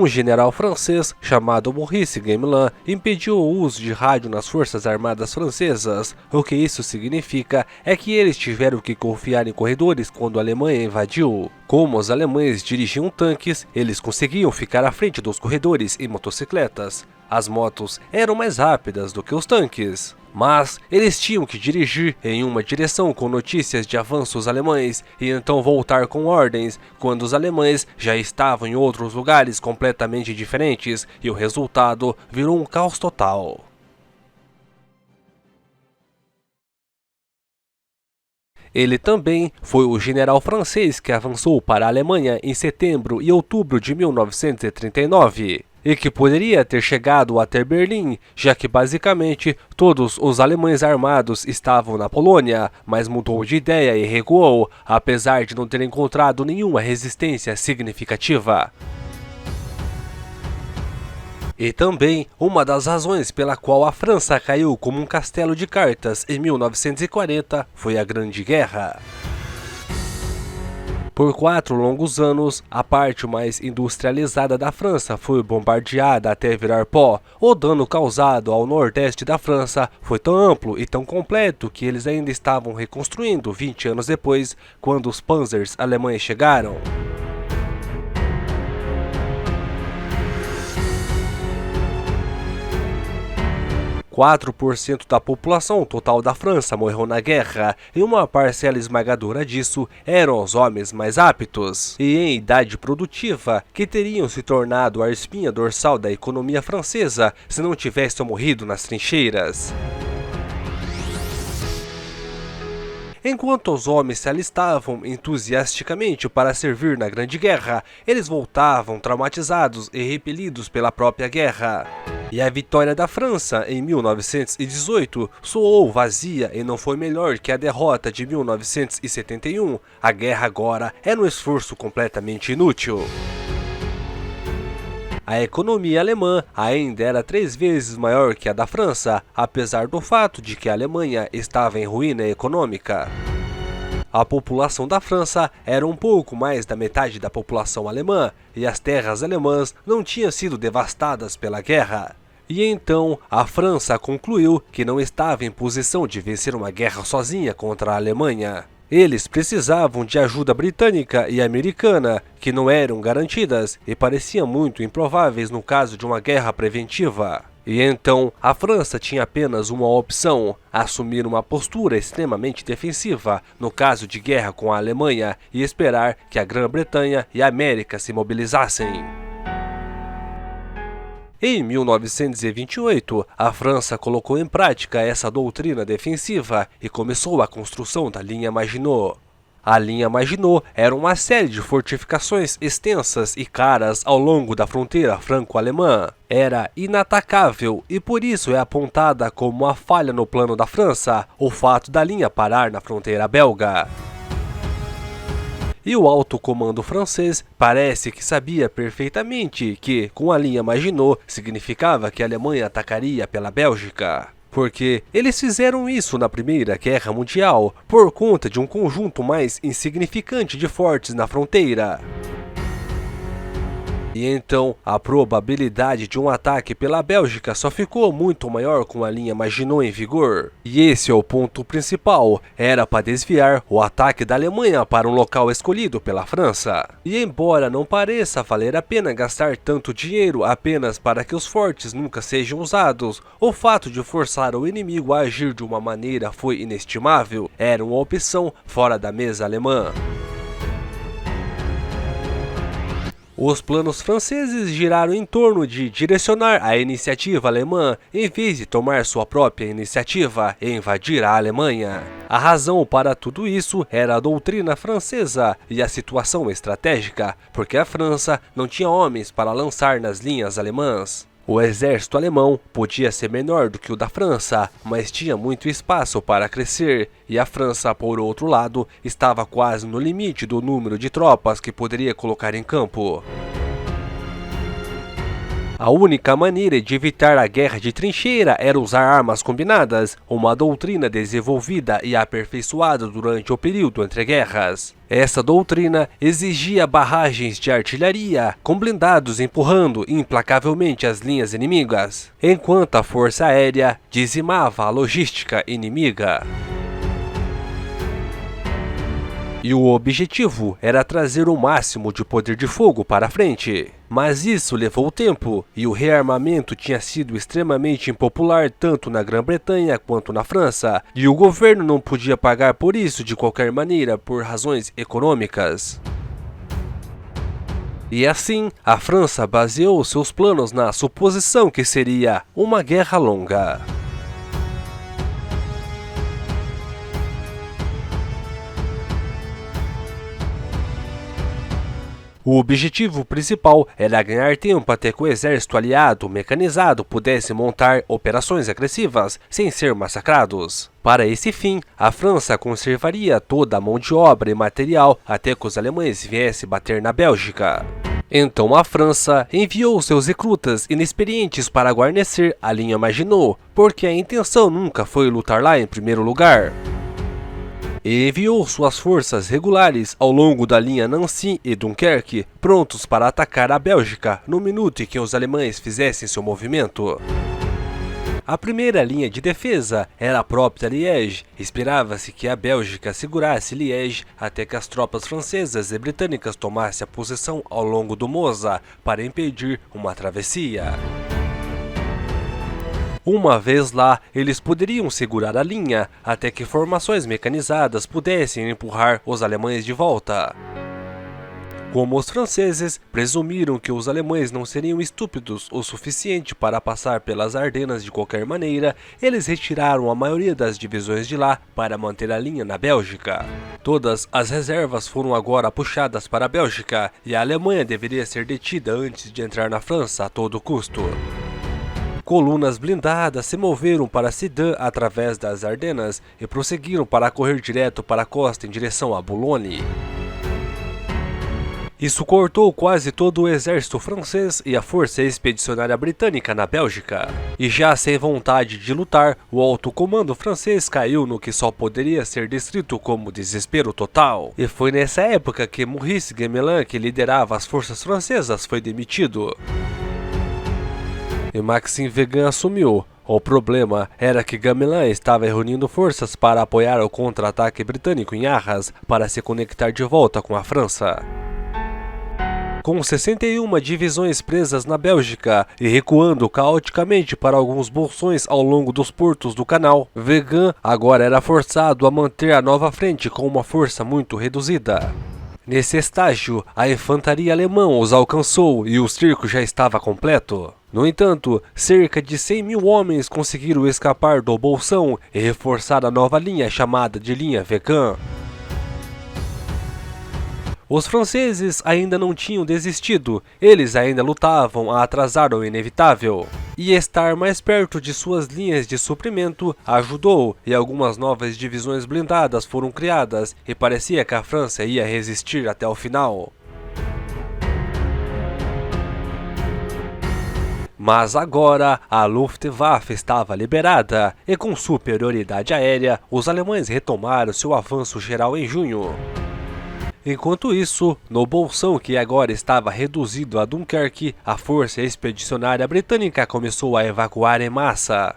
Um general francês chamado Maurice Gamelin impediu o uso de rádio nas forças armadas francesas. O que isso significa é que eles tiveram que confiar em corredores quando a Alemanha invadiu. Como os alemães dirigiam tanques, eles conseguiam ficar à frente dos corredores em motocicletas. As motos eram mais rápidas do que os tanques, mas eles tinham que dirigir em uma direção com notícias de avanços alemães e então voltar com ordens quando os alemães já estavam em outros lugares completamente diferentes, e o resultado virou um caos total. Ele também foi o general francês que avançou para a Alemanha em setembro e outubro de 1939. E que poderia ter chegado até Berlim, já que basicamente todos os alemães armados estavam na Polônia, mas mudou de ideia e recuou, apesar de não ter encontrado nenhuma resistência significativa. E também uma das razões pela qual a França caiu como um castelo de cartas em 1940 foi a Grande Guerra. Por 4 longos anos, a parte mais industrializada da França foi bombardeada até virar pó. O dano causado ao nordeste da França foi tão amplo e tão completo que eles ainda estavam reconstruindo 20 anos depois, quando os panzers alemães chegaram. – 4% da população total da França morreu na guerra, e uma parcela esmagadora disso eram os homens mais aptos e em idade produtiva, que teriam se tornado a espinha dorsal da economia francesa se não tivessem morrido nas trincheiras. Enquanto os homens se alistavam entusiasticamente para servir na Grande Guerra, eles voltavam traumatizados e repelidos pela própria guerra. E a vitória da França em 1918 soou vazia e não foi melhor que a derrota de 1971. A guerra agora era um esforço completamente inútil. A economia alemã ainda era 3 vezes maior que a da França, apesar do fato de que a Alemanha estava em ruína econômica. A população da França era um pouco mais da metade da população alemã, e as terras alemãs não tinham sido devastadas pela guerra. E então a França concluiu que não estava em posição de vencer uma guerra sozinha contra a Alemanha. Eles precisavam de ajuda britânica e americana, que não eram garantidas e pareciam muito improváveis no caso de uma guerra preventiva. E então a França tinha apenas uma opção: assumir uma postura extremamente defensiva no caso de guerra com a Alemanha e esperar que a Grã-Bretanha e a América se mobilizassem. Em 1928, a França colocou em prática essa doutrina defensiva e começou a construção da linha Maginot. A linha Maginot era uma série de fortificações extensas e caras ao longo da fronteira franco-alemã. Era inatacável e por isso é apontada como uma falha no plano da França o fato da linha parar na fronteira belga. E o alto comando francês parece que sabia perfeitamente que, com a linha Maginot, significava que a Alemanha atacaria pela Bélgica. Porque eles fizeram isso na Primeira Guerra Mundial, por conta de um conjunto mais insignificante de fortes na fronteira. E então, a probabilidade de um ataque pela Bélgica só ficou muito maior com a linha Maginot em vigor. E esse é o ponto principal: era para desviar o ataque da Alemanha para um local escolhido pela França. E embora não pareça valer a pena gastar tanto dinheiro apenas para que os fortes nunca sejam usados, o fato de forçar o inimigo a agir de uma maneira foi inestimável. Era uma opção fora da mesa alemã. Os planos franceses giraram em torno de direcionar a iniciativa alemã em vez de tomar sua própria iniciativa e invadir a Alemanha. A razão para tudo isso era a doutrina francesa e a situação estratégica, porque a França não tinha homens para lançar nas linhas alemãs. O exército alemão podia ser menor do que o da França, mas tinha muito espaço para crescer, e a França, por outro lado, estava quase no limite do número de tropas que poderia colocar em campo. A única maneira de evitar a guerra de trincheira era usar armas combinadas, uma doutrina desenvolvida e aperfeiçoada durante o período entre guerras. Essa doutrina exigia barragens de artilharia, com blindados empurrando implacavelmente as linhas inimigas, enquanto a força aérea dizimava a logística inimiga. E o objetivo era trazer o máximo de poder de fogo para a frente. Mas isso levou tempo, e o rearmamento tinha sido extremamente impopular tanto na Grã-Bretanha quanto na França, e o governo não podia pagar por isso de qualquer maneira por razões econômicas. E assim, a França baseou seus planos na suposição que seria uma guerra longa. O objetivo principal era ganhar tempo até que o exército aliado mecanizado pudesse montar operações agressivas sem ser massacrados. Para esse fim, a França conservaria toda a mão de obra e material até que os alemães viessem bater na Bélgica. Então a França enviou seus recrutas inexperientes para guarnecer a linha Maginot, porque a intenção nunca foi lutar lá em primeiro lugar. E enviou suas forças regulares ao longo da linha Nancy e Dunkerque, prontos para atacar a Bélgica no minuto em que os alemães fizessem seu movimento. A primeira linha de defesa era a própria Liège. Esperava-se que a Bélgica segurasse Liège até que as tropas francesas e britânicas tomassem a posição ao longo do Mosa para impedir uma travessia. Uma vez lá, eles poderiam segurar a linha até que formações mecanizadas pudessem empurrar os alemães de volta. Como os franceses presumiram que os alemães não seriam estúpidos o suficiente para passar pelas Ardenas de qualquer maneira, eles retiraram a maioria das divisões de lá para manter a linha na Bélgica. Todas as reservas foram agora puxadas para a Bélgica e a Alemanha deveria ser detida antes de entrar na França a todo custo. Colunas blindadas se moveram para Sedan através das Ardenas e prosseguiram para correr direto para a costa em direção a Boulogne. Isso cortou quase todo o exército francês e a força expedicionária britânica na Bélgica. E já sem vontade de lutar, o alto comando francês caiu no que só poderia ser descrito como desespero total. E foi nessa época que Maurice Gamelin, que liderava as forças francesas, foi demitido. E Maxime Weygand assumiu. O problema era que Gamelin estava reunindo forças para apoiar o contra-ataque britânico em Arras para se conectar de volta com a França. Com 61 divisões presas na Bélgica e recuando caoticamente para alguns bolsões ao longo dos portos do canal, Weygand agora era forçado a manter a nova frente com uma força muito reduzida. Nesse estágio, a infantaria alemã os alcançou e o cerco já estava completo. No entanto, cerca de 100 mil homens conseguiram escapar do bolsão e reforçar a nova linha chamada de linha Weygand. Os franceses ainda não tinham desistido, eles ainda lutavam a atrasar o inevitável. E estar mais perto de suas linhas de suprimento ajudou, e algumas novas divisões blindadas foram criadas, e parecia que a França ia resistir até o final. Mas agora a Luftwaffe estava liberada, e com superioridade aérea, os alemães retomaram seu avanço geral em junho. Enquanto isso, no bolsão que agora estava reduzido a Dunkerque, a força expedicionária britânica começou a evacuar em massa.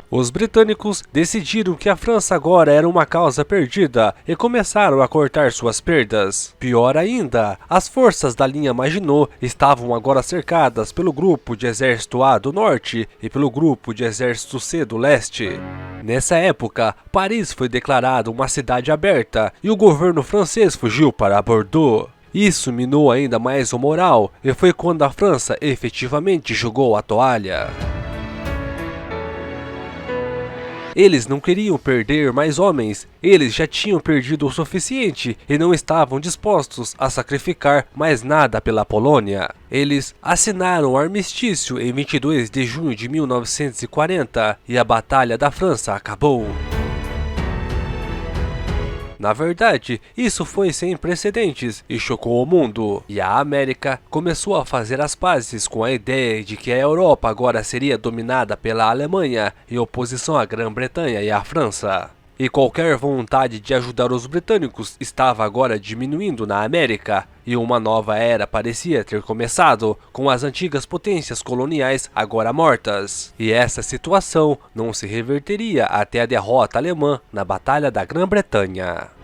Os britânicos decidiram que a França agora era uma causa perdida e começaram a cortar suas perdas. Pior ainda, as forças da linha Maginot estavam agora cercadas pelo grupo de exército A do norte e pelo grupo de exército C do leste. Nessa época, Paris foi declarada uma cidade aberta e o governo francês fugiu para Bordeaux. Isso minou ainda mais o moral e foi quando a França efetivamente jogou a toalha. Eles não queriam perder mais homens, eles já tinham perdido o suficiente e não estavam dispostos a sacrificar mais nada pela Polônia. Eles assinaram o armistício em 22 de junho de 1940 e a Batalha da França acabou. Na verdade, isso foi sem precedentes e chocou o mundo, e a América começou a fazer as pazes com a ideia de que a Europa agora seria dominada pela Alemanha em oposição à Grã-Bretanha e à França. E qualquer vontade de ajudar os britânicos estava agora diminuindo na América, e uma nova era parecia ter começado, com as antigas potências coloniais agora mortas. E essa situação não se reverteria até a derrota alemã na Batalha da Grã-Bretanha.